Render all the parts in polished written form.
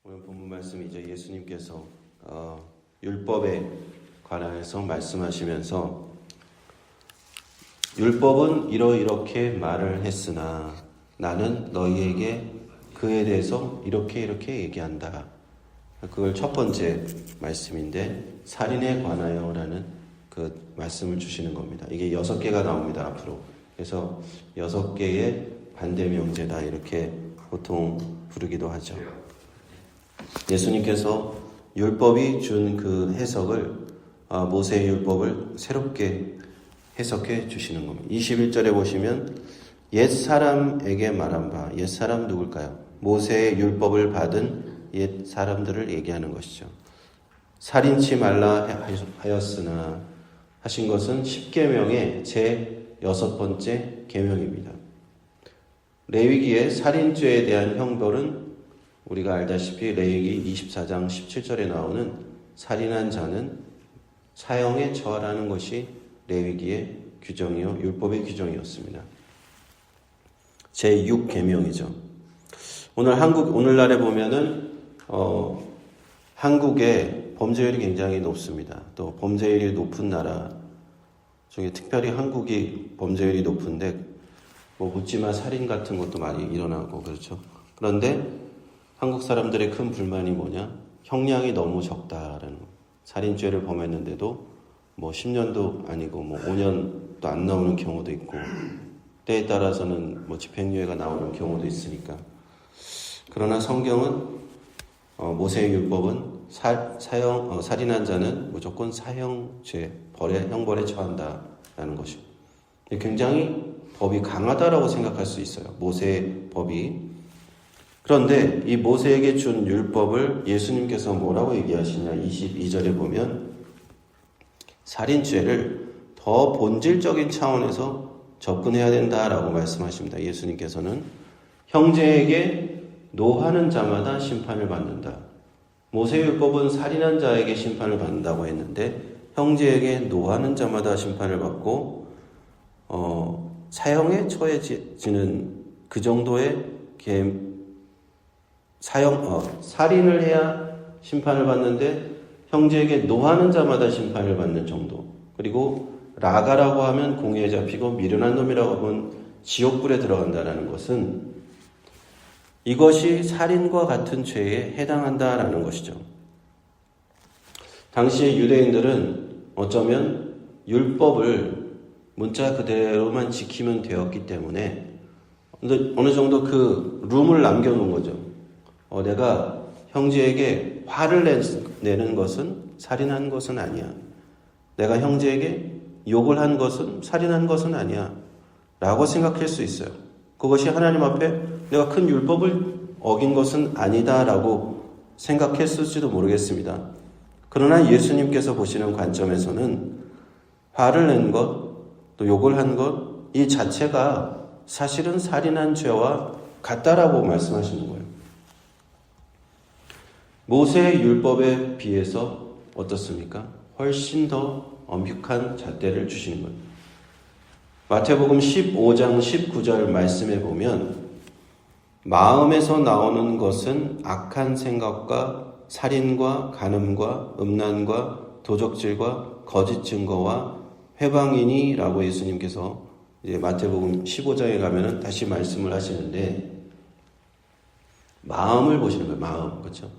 오늘 본문 말씀 이제 예수님께서 율법에 관하여서 말씀하시면서 율법은 이렇게 말을 했으나 나는 너희에게 그에 대해서 이렇게 얘기한다. 그걸 첫 번째 말씀인데 살인에 관하여라는 그 말씀을 주시는 겁니다. 이게 6개가 나옵니다. 앞으로. 그래서 6개의 반대 명제다 이렇게 보통 부르기도 하죠. 예수님께서 율법이 준 그 해석을 모세의 율법을 새롭게 해석해 주시는 겁니다. 21절에 보시면 옛사람에게 말한 바, 옛사람 누굴까요? 모세의 율법을 받은 옛 사람들을 얘기하는 것이죠. 살인치 말라 하였으나 하신 것은 10계명의 제 6번째 계명입니다. 레위기의 살인죄에 대한 형벌은 우리가 알다시피 레위기 24장 17절에 나오는 살인한 자는 사형에 처하라는 것이 레위기의 규정이요 율법의 규정이었습니다. 제6계명이죠. 오늘날에 보면은 한국의 범죄율이 굉장히 높습니다. 또 범죄율이 높은 나라 중에 특별히 한국이 범죄율이 높은데 묻지마 살인 같은 것도 많이 일어나고 그렇죠. 그런데 한국 사람들의 큰 불만이 뭐냐? 형량이 너무 적다라는 거. 살인죄를 범했는데도 10년도 아니고 5년도 안 나오는 경우도 있고 때에 따라서는 집행유예가 나오는 경우도 있으니까. 그러나 성경은 모세의 율법은 살인한 자는 무조건 사형죄, 형벌에 처한다라는 것이고 굉장히 법이 강하다라고 생각할 수 있어요. 모세의 법이. 그런데 이 모세에게 준 율법을 예수님께서 뭐라고 얘기하시냐 22절에 보면 살인죄를 더 본질적인 차원에서 접근해야 된다라고 말씀하십니다. 예수님께서는 형제에게 노하는 자마다 심판을 받는다. 모세의 율법은 살인한 자에게 심판을 받는다고 했는데 형제에게 노하는 자마다 심판을 받고 사형에 처해지는 그 정도의 살인을 해야 심판을 받는데 형제에게 노하는 자마다 심판을 받는 정도. 그리고 라가라고 하면 공회에 잡히고 미련한 놈이라고 하면 지옥불에 들어간다는 것은 이것이 살인과 같은 죄에 해당한다라는 것이죠. 당시의 유대인들은 어쩌면 율법을 문자 그대로만 지키면 되었기 때문에 어느 정도 그 룸을 남겨놓은 거죠. 내가 형제에게 화를 내는 것은 살인한 것은 아니야. 내가 형제에게 욕을 한 것은 살인한 것은 아니야. 라고 생각할 수 있어요. 그것이 하나님 앞에 내가 큰 율법을 어긴 것은 아니다 라고 생각했을지도 모르겠습니다. 그러나 예수님께서 보시는 관점에서는 화를 낸 것, 또 욕을 한 것, 이 자체가 사실은 살인한 죄와 같다라고 말씀하시는 거예요. 모세의 율법에 비해서 어떻습니까? 훨씬 더 엄격한 잣대를 주시는 거예요. 마태복음 15장 19절 말씀에 보면 마음에서 나오는 것은 악한 생각과 살인과 간음과 음란과 도적질과 거짓 증거와 회방이니라고 예수님께서 이제 마태복음 15장에 가면은 다시 말씀을 하시는데 마음을 보시는 거예요. 마음. 그렇죠?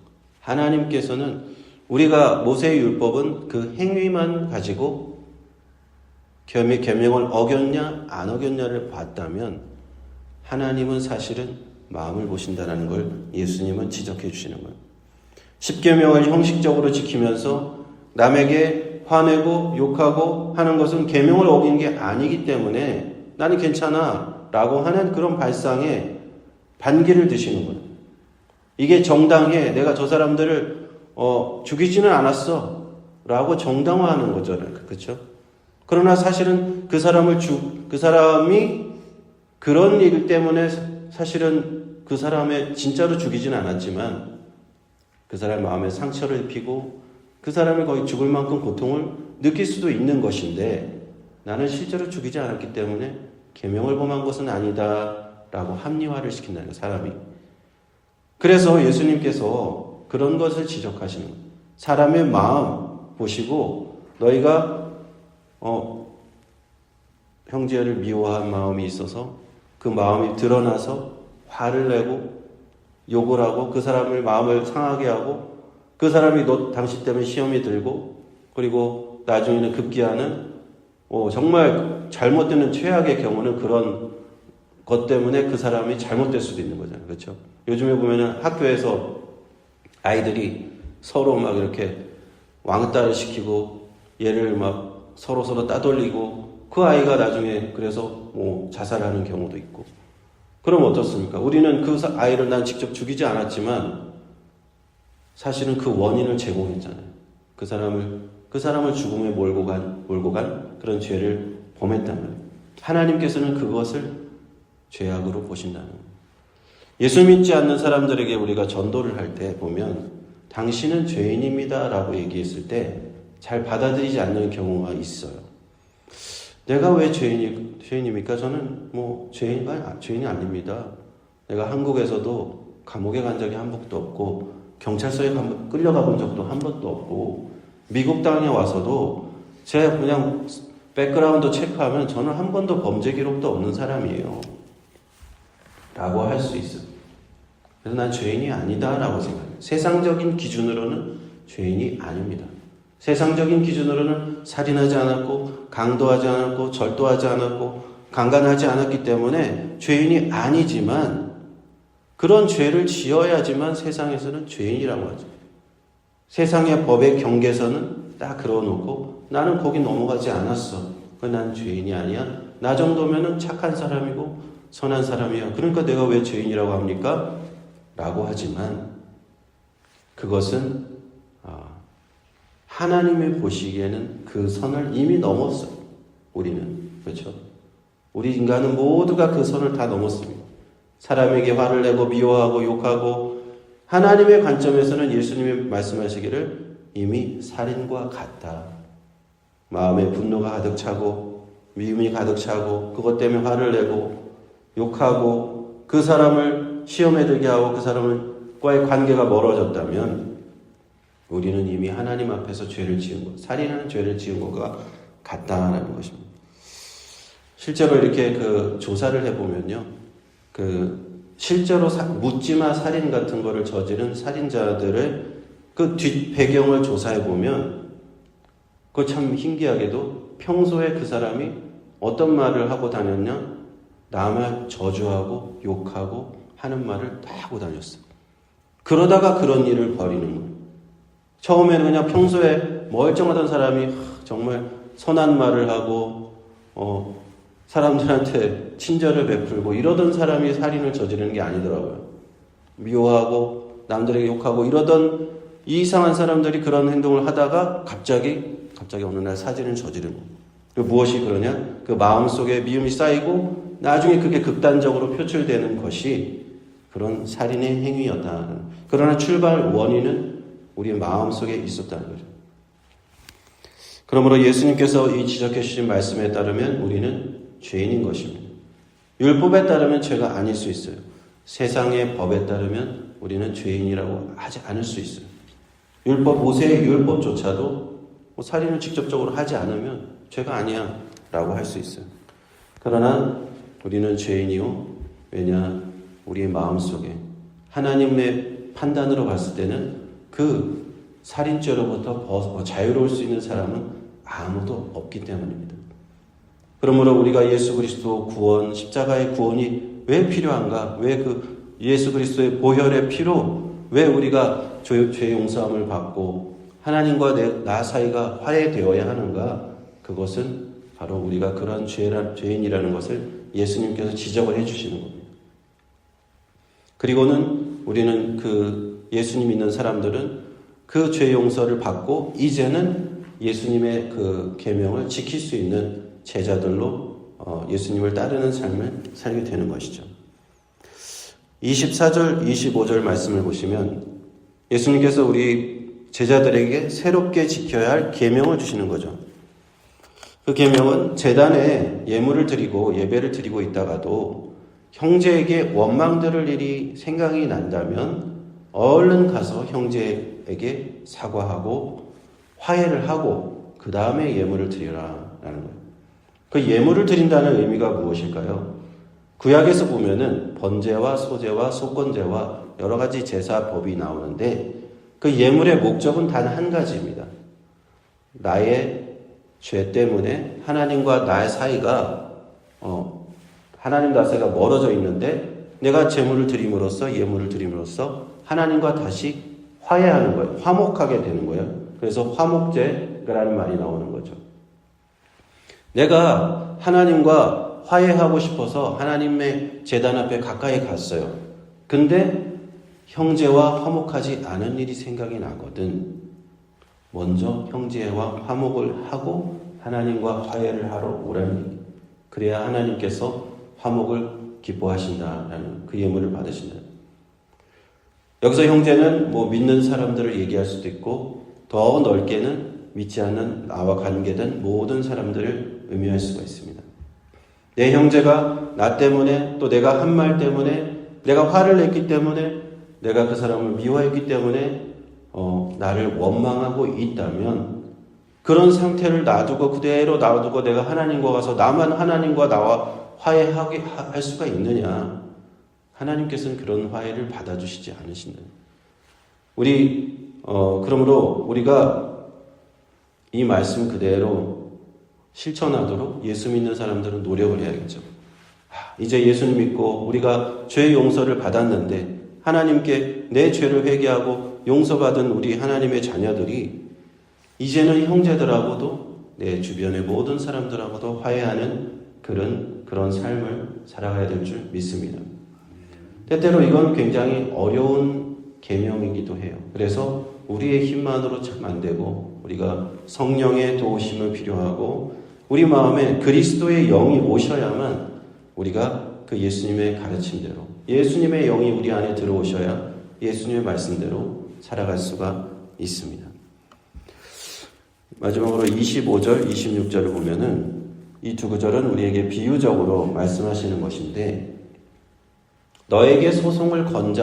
하나님께서는 우리가 모세의 율법은 그 행위만 가지고 계명을 어겼냐 안 어겼냐를 봤다면 하나님은 사실은 마음을 보신다는 걸 예수님은 지적해 주시는 거예요. 10계명을 형식적으로 지키면서 남에게 화내고 욕하고 하는 것은 계명을 어긴 게 아니기 때문에 나는 괜찮아 라고 하는 그런 발상에 반기를 드시는 거예요. 이게 정당해. 내가 저 사람들을 죽이지는 않았어 라고 정당화하는 거죠. 그렇죠? 그러나 사실은 그 사람이 그런 일 때문에 사실은 그 사람의 진짜로 죽이지는 않았지만 그 사람의 마음에 상처를 입히고 그 사람이 거의 죽을 만큼 고통을 느낄 수도 있는 것인데 나는 실제로 죽이지 않았기 때문에 계명을 범한 것은 아니다 라고 합리화를 시킨다는 거예요. 사람이. 그래서 예수님께서 그런 것을 지적하시는 거예요. 사람의 마음 보시고 너희가 형제를 미워한 마음이 있어서 그 마음이 드러나서 화를 내고 욕을 하고 그 사람을 마음을 상하게 하고 그 사람이 당신 때문에 시험이 들고 그리고 나중에는 급기야는 정말 잘못되는 최악의 경우는 그런 것 때문에 그 사람이 잘못될 수도 있는 거잖아요. 그렇죠? 요즘에 보면은 학교에서 아이들이 서로 막 이렇게 왕따를 시키고 얘를 막 서로 따돌리고 그 아이가 나중에 그래서 자살하는 경우도 있고. 그럼 어떻습니까? 우리는 그 아이를 난 직접 죽이지 않았지만 사실은 그 원인을 제공했잖아요. 그 사람을 죽음에 몰고 간 그런 죄를 범했다면 하나님께서는 그것을 죄악으로 보신다는 거예요. 예수 믿지 않는 사람들에게 우리가 전도를 할 때 보면 당신은 죄인입니다 라고 얘기했을 때 잘 받아들이지 않는 경우가 있어요. 내가 왜 죄인입니까? 저는 죄인이 아닙니다. 내가 한국에서도 감옥에 간 적이 한 번도 없고 경찰서에 끌려가 본 적도 한 번도 없고 미국 땅에 와서도 제가 그냥 백그라운드 체크하면 저는 한 번도 범죄 기록도 없는 사람이에요. 라고 할 수 있어요. 그래서 난 죄인이 아니다 라고 생각해요. 세상적인 기준으로는 죄인이 아닙니다. 세상적인 기준으로는 살인하지 않았고 강도하지 않았고 절도하지 않았고 강간하지 않았기 때문에 죄인이 아니지만 그런 죄를 지어야지만 세상에서는 죄인이라고 하죠. 세상의 법의 경계선은 딱 그려놓고 나는 거기 넘어가지 않았어. 난 죄인이 아니야. 나 정도면은 착한 사람이고 선한 사람이야. 그러니까 내가 왜 죄인이라고 합니까? 라고 하지만 그것은 하나님이 보시기에는 그 선을 이미 넘었어요. 우리는. 그렇죠? 우리 인간은 모두가 그 선을 다 넘었습니다. 사람에게 화를 내고 미워하고 욕하고 하나님의 관점에서는 예수님이 말씀하시기를 이미 살인과 같다. 마음에 분노가 가득 차고 미움이 가득 차고 그것 때문에 화를 내고 욕하고 그 사람을 시험에 들게 하고 그 사람과의 관계가 멀어졌다면 우리는 이미 하나님 앞에서 죄를 지은 것, 살인하는 죄를 지은 것과 같다라는 것입니다. 실제로 이렇게 조사를 해보면요. 실제로 묻지마 살인 같은 거를 저지른 살인자들의 그 뒷 배경을 조사해보면 그거 참 신기하게도 평소에 그 사람이 어떤 말을 하고 다녔냐? 남을 저주하고 욕하고 하는 말을 다 하고 다녔어요. 그러다가 그런 일을 벌이는 거예요. 처음에는 그냥 평소에 멀쩡하던 사람이 정말 선한 말을 하고 사람들한테 친절을 베풀고 이러던 사람이 살인을 저지르는 게 아니더라고요. 미워하고 남들에게 욕하고 이러던 이상한 사람들이 그런 행동을 하다가 갑자기 어느 날 사진을 저지르는 거예요. 무엇이 그러냐? 그 마음속에 미움이 쌓이고 나중에 그게 극단적으로 표출되는 것이 그런 살인의 행위였다. 그러나 출발 원인은 우리의 마음속에 있었다는 거죠. 그러므로 예수님께서 이 지적해 주신 말씀에 따르면 우리는 죄인인 것입니다. 율법에 따르면 죄가 아닐 수 있어요. 세상의 법에 따르면 우리는 죄인이라고 하지 않을 수 있어요. 모세의 율법조차도 살인을 직접적으로 하지 않으면 죄가 아니야 라고 할 수 있어요. 그러나 우리는 죄인이요. 왜냐? 우리의 마음속에 하나님의 판단으로 봤을 때는 그 살인죄로부터 자유로울 수 있는 사람은 아무도 없기 때문입니다. 그러므로 우리가 예수 그리스도 구원, 십자가의 구원이 왜 필요한가? 왜 그 예수 그리스도의 보혈의 피로 왜 우리가 죄 용서함을 받고 하나님과 나 사이가 화해되어야 하는가? 그것은 바로 우리가 그런 죄인이라는 것을 예수님께서 지적을 해주시는 겁니다. 그리고는 우리는 예수님 믿는 사람들은 그 죄 용서를 받고 이제는 예수님의 그 계명을 지킬 수 있는 제자들로 예수님을 따르는 삶을 살게 되는 것이죠. 24절, 25절 말씀을 보시면 예수님께서 우리 제자들에게 새롭게 지켜야 할 계명을 주시는 거죠. 그 계명은 제단에 예물을 드리고 예배를 드리고 있다가도 형제에게 원망 들을 일이 생각이 난다면 얼른 가서 형제에게 사과하고 화해를 하고 그 다음에 예물을 드리라 라는 거예요. 그 예물을 드린다는 의미가 무엇일까요? 구약에서 보면은 번제와 소제와 속건제와 여러 가지 제사법이 나오는데 그 예물의 목적은 단 한 가지입니다. 나의 죄 때문에 하나님과 나의 사이가 하나님과 사이가 멀어져 있는데 내가 제물을 드림으로써 예물을 드림으로써 하나님과 다시 화해하는 거예요. 화목하게 되는 거예요. 그래서 화목제라는 말이 나오는 거죠. 내가 하나님과 화해하고 싶어서 하나님의 제단 앞에 가까이 갔어요. 근데 형제와 화목하지 않은 일이 생각이 나거든. 먼저 형제와 화목을 하고 하나님과 화해를 하러 오라는 얘기. 그래야 하나님께서 화목을 기뻐하신다라는 그 예물을 받으신다. 여기서 형제는 믿는 사람들을 얘기할 수도 있고 더 넓게는 믿지 않는 나와 관계된 모든 사람들을 의미할 수가 있습니다. 내 형제가 나 때문에 또 내가 한 말 때문에 내가 화를 냈기 때문에 내가 그 사람을 미워했기 때문에 나를 원망하고 있다면 그런 상태를 놔두고 그대로 놔두고 내가 하나님과 가서 나만 하나님과 나와 화해하게 할 수가 있느냐? 하나님께서는 그런 화해를 받아주시지 않으신다. 그러므로 우리가 이 말씀 그대로 실천하도록 예수 믿는 사람들은 노력을 해야겠죠. 이제 예수님 믿고 우리가 죄 용서를 받았는데 하나님께 내 죄를 회개하고 용서받은 우리 하나님의 자녀들이 이제는 형제들하고도 내 주변의 모든 사람들하고도 화해하는 그런 삶을 살아가야 될 줄 믿습니다. 때때로 이건 굉장히 어려운 계명이기도 해요. 그래서 우리의 힘만으로 참 안 되고 우리가 성령의 도우심을 필요하고 우리 마음에 그리스도의 영이 오셔야만 우리가 그 예수님의 가르침대로 예수님의 영이 우리 안에 들어오셔야 예수님의 말씀대로 살아갈 수가 있습니다. 마지막으로 25절, 26절을 보면은 이 두 구절은 우리에게 비유적으로 말씀하시는 것인데 너에게 소송을 건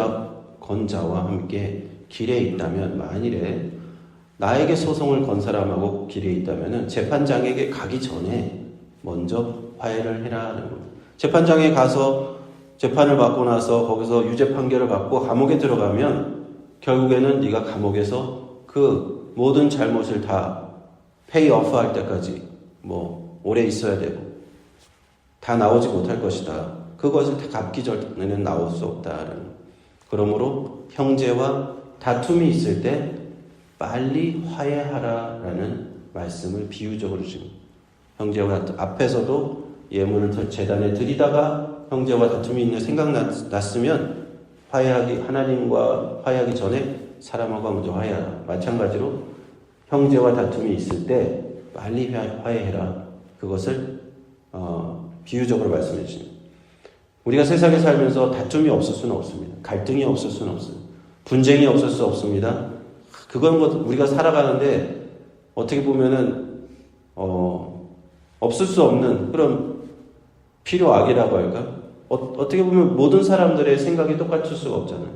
자와 함께 길에 있다면 만일에 나에게 소송을 건 사람하고 길에 있다면 재판장에게 가기 전에 먼저 화해를 해라는 겁니다. 재판장에 가서 재판을 받고 나서 거기서 유죄 판결을 받고 감옥에 들어가면 결국에는 네가 감옥에서 그 모든 잘못을 다 페이오프 할 때까지 오래 있어야 되고 다 나오지 못할 것이다. 그것을 다 갚기 전에는 나올 수 없다라는. 그러므로 형제와 다툼이 있을 때 빨리 화해하라라는 말씀을 비유적으로 주십니다. 형제와 앞에서도 예물을 제단에 드리다가 형제와 다툼이 있는 생각났으면 하나님과 화해하기 전에 사람하고 먼저 화해하라. 마찬가지로 형제와 다툼이 있을 때 빨리 화해해라. 그것을 비유적으로 말씀해 주십니다. 우리가 세상에 살면서 다툼이 없을 수는 없습니다. 갈등이 없을 수는 없어요. 분쟁이 없을 수 없습니다. 그건 우리가 살아가는데 어떻게 보면은 없을 수 없는 그런 필요악이라고 할까? 어떻게 보면 모든 사람들의 생각이 똑같을 수가 없잖아요.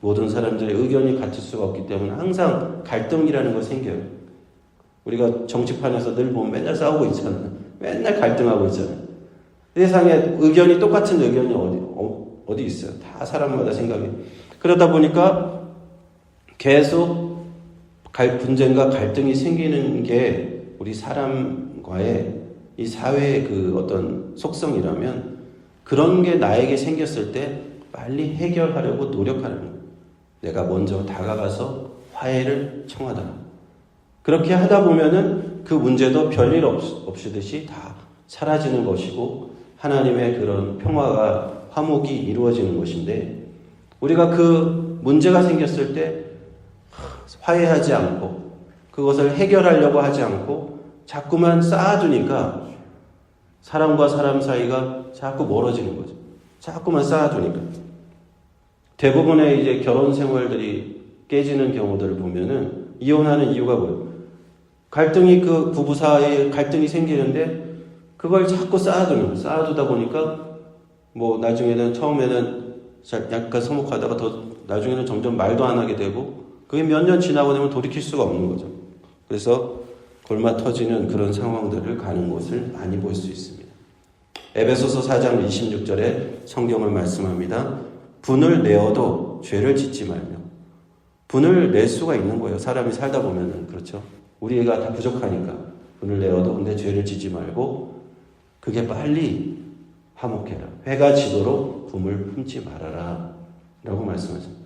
모든 사람들의 의견이 같을 수가 없기 때문에 항상 갈등이라는 거 생겨요. 우리가 정치판에서 늘 보면 맨날 싸우고 있잖아요. 맨날 갈등하고 있잖아요. 세상에 의견이 똑같은 의견이 어디 있어요? 다 사람마다 생각이. 그러다 보니까 계속 분쟁과 갈등이 생기는 게 우리 사람과의 이 사회의 그 어떤 속성이라면 그런 게 나에게 생겼을 때 빨리 해결하려고 노력하는 거예요. 내가 먼저 다가가서 화해를 청하다. 그렇게 하다 보면은 그 문제도 별일 없으듯이 다 사라지는 것이고 하나님의 그런 평화가 화목이 이루어지는 것인데 우리가 그 문제가 생겼을 때 화해하지 않고 그것을 해결하려고 하지 않고 자꾸만 쌓아두니까 사람과 사람 사이가 자꾸 멀어지는 거죠. 자꾸만 쌓아두니까. 대부분의 이제 결혼 생활들이 깨지는 경우들을 보면은 이혼하는 이유가 뭐예요? 갈등이 그 부부 사이에 갈등이 생기는데 그걸 자꾸 쌓아두다 보니까 나중에는 처음에는 약간 서먹하다가 더 나중에는 점점 말도 안 하게 되고 그게 몇 년 지나고 나면 돌이킬 수가 없는 거죠. 그래서 골마 터지는 그런 상황들을 가는 것을 많이 볼 수 있습니다. 에베소서 4장 26절에 성경을 말씀합니다. 분을 내어도 죄를 짓지 말며. 분을 낼 수가 있는 거예요. 사람이 살다 보면은. 그렇죠. 우리가 다 부족하니까 분을 내어도 근데 죄를 짓지 말고 그게 빨리 화목해라. 회가 지도록 붐을 품지 말아라 라고 말씀하십니다.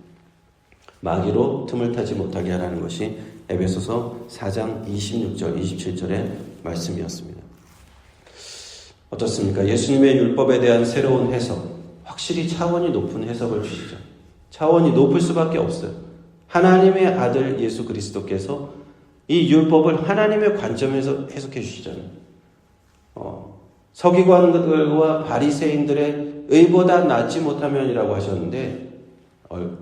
마귀로 틈을 타지 못하게 하라는 것이 에베소서 4장 26절 27절의 말씀이었습니다. 어떻습니까? 예수님의 율법에 대한 새로운 해석, 확실히 차원이 높은 해석을 주시죠. 차원이 높을 수밖에 없어요. 하나님의 아들 예수 그리스도께서 이 율법을 하나님의 관점에서 해석해 주시잖아요. 서기관들과 바리새인들의 의보다 낫지 못하면이라고 하셨는데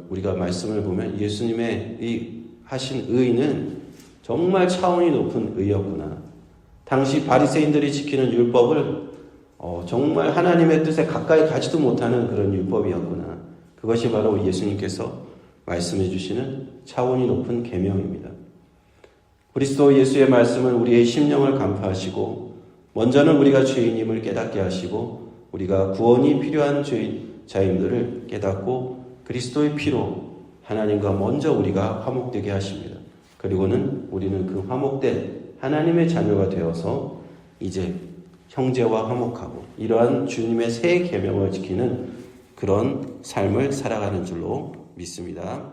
우리가 말씀을 보면 예수님의 이 하신 의는 정말 차원이 높은 의였구나. 당시 바리새인들이 지키는 율법을 정말 하나님의 뜻에 가까이 가지도 못하는 그런 율법이었구나. 그것이 바로 예수님께서 말씀해 주시는 차원이 높은 계명입니다. 그리스도 예수의 말씀은 우리의 심령을 간파하시고 먼저는 우리가 죄인임을 깨닫게 하시고 우리가 구원이 필요한 자인들을 깨닫고 그리스도의 피로 하나님과 먼저 우리가 화목되게 하십니다. 그리고는 우리는 그 화목된 하나님의 자녀가 되어서 이제 형제와 화목하고 이러한 주님의 새 계명을 지키는 그런 삶을 살아가는 줄로 믿습니다.